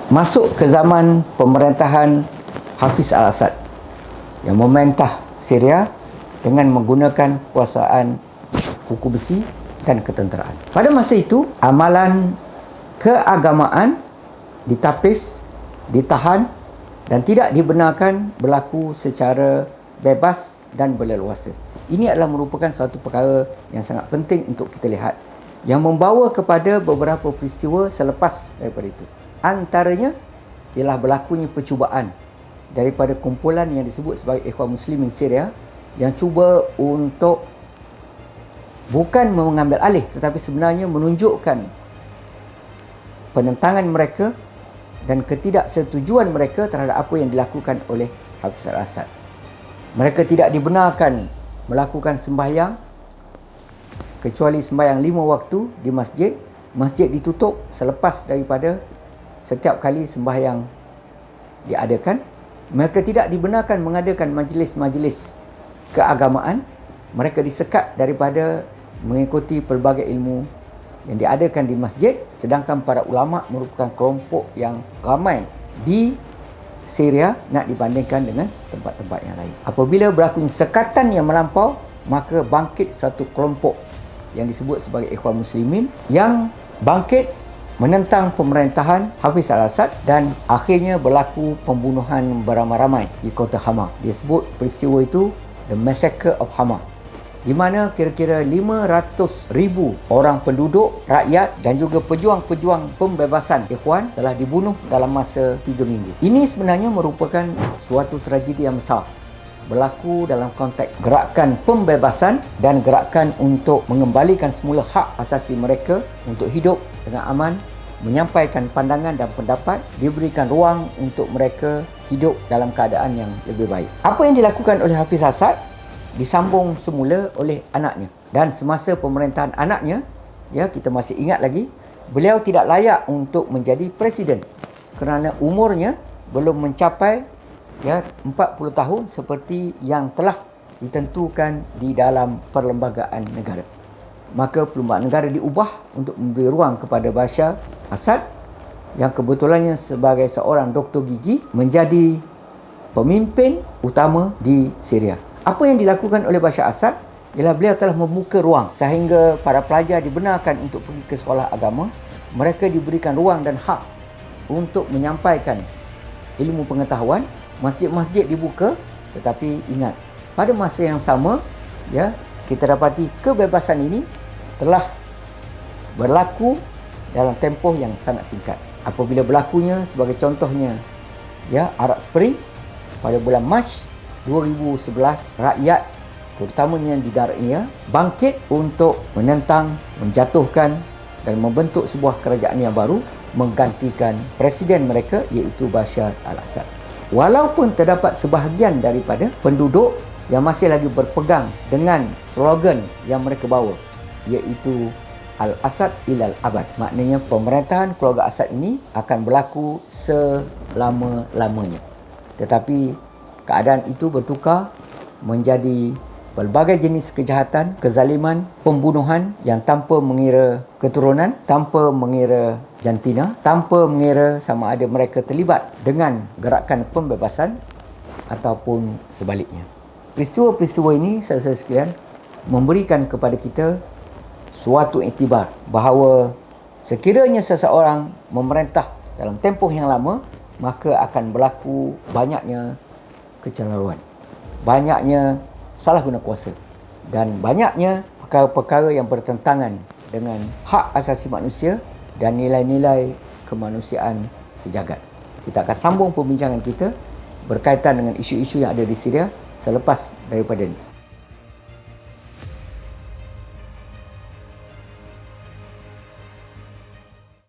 masuk ke zaman pemerintahan Hafiz al-Assad yang memerintah Syria dengan menggunakan kekuasaan kuku besi dan ketenteraan. Pada masa itu, amalan keagamaan ditapis, ditahan dan tidak dibenarkan berlaku secara bebas dan berleluasa. Ini adalah merupakan suatu perkara yang sangat penting untuk kita lihat, yang membawa kepada beberapa peristiwa selepas daripada itu. Antaranya ialah berlakunya percubaan daripada kumpulan yang disebut sebagai Ikhwan Muslimin Syria yang cuba untuk bukan mengambil alih tetapi sebenarnya menunjukkan penentangan mereka dan ketidaksetujuan mereka terhadap apa yang dilakukan oleh Hafiz al-Assad. Mereka tidak dibenarkan melakukan sembahyang kecuali sembahyang 5 waktu di masjid. Masjid ditutup selepas daripada setiap kali sembahyang diadakan. Mereka tidak dibenarkan mengadakan majlis-majlis keagamaan. Mereka disekat daripada mengikuti pelbagai ilmu yang diadakan di masjid, sedangkan para ulama merupakan kelompok yang ramai di Syria nak dibandingkan dengan tempat-tempat yang lain. Apabila berlakunya sekatan yang melampau, maka bangkit satu kelompok yang disebut sebagai Ikhwan Muslimin yang bangkit menentang pemerintahan Hafiz al-Assad dan akhirnya berlaku pembunuhan beramai-ramai di kota Hama. Dia sebut peristiwa itu The Massacre of Hama, di mana kira-kira 500,000 orang penduduk, rakyat dan juga pejuang-pejuang pembebasan Ikhwan telah dibunuh dalam masa 3 minggu. Ini sebenarnya merupakan suatu tragedi yang besar, berlaku dalam konteks gerakan pembebasan dan gerakan untuk mengembalikan semula hak asasi mereka untuk hidup dengan aman, menyampaikan pandangan dan pendapat, diberikan ruang untuk mereka hidup dalam keadaan yang lebih baik. Apa yang dilakukan oleh Hafiz al-Assad disambung semula oleh anaknya, dan semasa pemerintahan anaknya, ya, kita masih ingat lagi, beliau tidak layak untuk menjadi presiden kerana umurnya belum mencapai 40 tahun seperti yang telah ditentukan di dalam perlembagaan negara. Maka perlembagaan negara diubah untuk memberi ruang kepada Bashar Assad yang kebetulannya sebagai seorang doktor gigi menjadi pemimpin utama di Syria. Apa yang dilakukan oleh Bashar Assad ialah beliau telah membuka ruang sehingga para pelajar dibenarkan untuk pergi ke sekolah agama. Mereka diberikan ruang dan hak untuk menyampaikan ilmu pengetahuan. Masjid-masjid dibuka, tetapi ingat, pada masa yang sama, ya, kita dapati kebebasan ini telah berlaku dalam tempoh yang sangat singkat. Apabila berlakunya sebagai contohnya, ya, Arab Spring pada bulan Mac 2011, rakyat terutamanya di Dar'iyah bangkit untuk menentang, menjatuhkan dan membentuk sebuah kerajaan yang baru menggantikan presiden mereka, iaitu Bashar al-Assad. Walaupun terdapat sebahagian daripada penduduk yang masih lagi berpegang dengan slogan yang mereka bawa, iaitu Al-Assad ilal abad. Maknanya pemerintahan keluarga Assad ini akan berlaku selama-lamanya. Tetapi keadaan itu bertukar menjadi pelbagai jenis kejahatan, kezaliman, pembunuhan yang tanpa mengira keturunan, tanpa mengira jantina, tanpa mengira sama ada mereka terlibat dengan gerakan pembebasan ataupun sebaliknya. Peristiwa-peristiwa ini, saudara-saudara sekalian, memberikan kepada kita suatu iktibar bahawa sekiranya seseorang memerintah dalam tempoh yang lama, maka akan berlaku banyaknya kecelaruan, banyaknya salah guna kuasa dan banyaknya perkara-perkara yang bertentangan dengan hak asasi manusia dan nilai-nilai kemanusiaan sejagat. Kita akan sambung perbincangan kita berkaitan dengan isu-isu yang ada di Syria selepas daripada ini.